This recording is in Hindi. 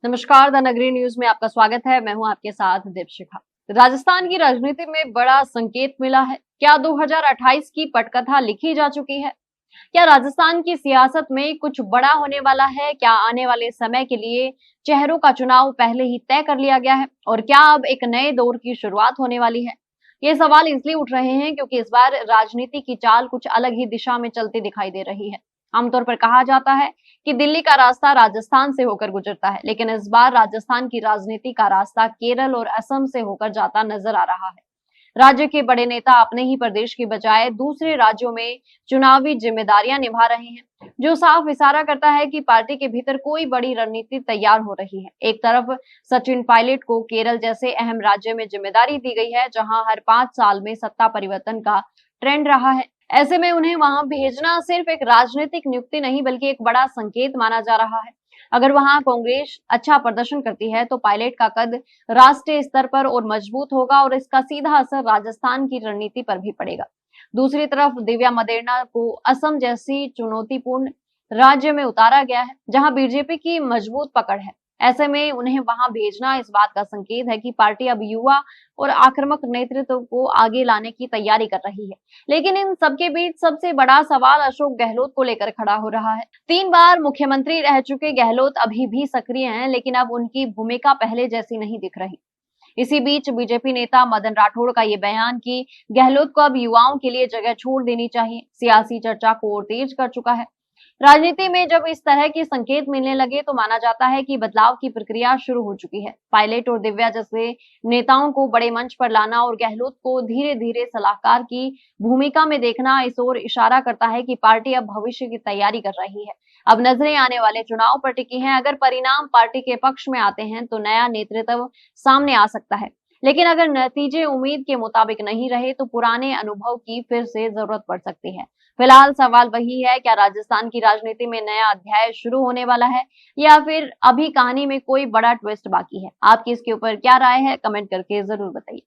नमस्कार, द नगरी न्यूज में आपका स्वागत है। मैं हूं आपके साथ दीपशिखा। राजस्थान की राजनीति में बड़ा संकेत मिला है। क्या 2028 की पटकथा लिखी जा चुकी है? क्या राजस्थान की सियासत में कुछ बड़ा होने वाला है? क्या आने वाले समय के लिए चेहरों का चुनाव पहले ही तय कर लिया गया है? और क्या अब एक नए दौर की शुरुआत होने वाली है? ये सवाल इसलिए उठ रहे हैं क्योंकि इस बार राजनीति की चाल कुछ अलग ही दिशा में चलती दिखाई दे रही है। आमतौर पर कहा जाता है कि दिल्ली का रास्ता राजस्थान से होकर गुजरता है, लेकिन इस बार राजस्थान की राजनीति का रास्ता केरल और असम से होकर जाता नजर आ रहा है। राज्य के बड़े नेता अपने ही प्रदेश की बजाय दूसरे राज्यों में चुनावी जिम्मेदारियां निभा रहे हैं, जो साफ इशारा करता है कि पार्टी के भीतर कोई बड़ी रणनीति तैयार हो रही है। एक तरफ सचिन पायलट को केरल जैसे अहम राज्य में जिम्मेदारी दी गई है, जहां हर 5 साल में सत्ता परिवर्तन का ट्रेंड रहा है। ऐसे में उन्हें वहां भेजना सिर्फ एक राजनीतिक नियुक्ति नहीं बल्कि एक बड़ा संकेत माना जा रहा है। अगर वहां कांग्रेस अच्छा प्रदर्शन करती है तो पायलट का कद राष्ट्रीय स्तर पर और मजबूत होगा और इसका सीधा असर राजस्थान की रणनीति पर भी पड़ेगा। दूसरी तरफ दिव्या मदेरणा को असम जैसी चुनौतीपूर्ण राज्य में उतारा गया है, जहां बीजेपी की मजबूत पकड़ है। ऐसे में उन्हें वहां भेजना इस बात का संकेत है कि पार्टी अब युवा और आक्रामक नेतृत्व को आगे लाने की तैयारी कर रही है। लेकिन इन सबके बीच सबसे बड़ा सवाल अशोक गहलोत को लेकर खड़ा हो रहा है। 3 बार मुख्यमंत्री रह चुके गहलोत अभी भी सक्रिय हैं, लेकिन अब उनकी भूमिका पहले जैसी नहीं दिख रही। इसी बीच बीजेपी नेता मदन राठौड़ का ये बयान कि गहलोत को अब युवाओं के लिए जगह छोड़ देनी चाहिए, सियासी चर्चा को और तेज कर चुका है। राजनीति में जब इस तरह के संकेत मिलने लगे तो माना जाता है कि बदलाव की प्रक्रिया शुरू हो चुकी है। पायलट और दिव्या जैसे नेताओं को बड़े मंच पर लाना और गहलोत को धीरे धीरे सलाहकार की भूमिका में देखना इस ओर इशारा करता है कि पार्टी अब भविष्य की तैयारी कर रही है। अब नजरें आने वाले चुनाव पर टिकी हैं। अगर परिणाम पार्टी के पक्ष में आते हैं तो नया नेतृत्व सामने आ सकता है, लेकिन अगर नतीजे उम्मीद के मुताबिक नहीं रहे तो पुराने अनुभव की फिर से जरूरत पड़ सकती है। फिलहाल सवाल वही है, क्या राजस्थान की राजनीति में नया अध्याय शुरू होने वाला है या फिर अभी कहानी में कोई बड़ा ट्विस्ट बाकी है? आपकी इसके ऊपर क्या राय है? कमेंट करके जरूर बताइए।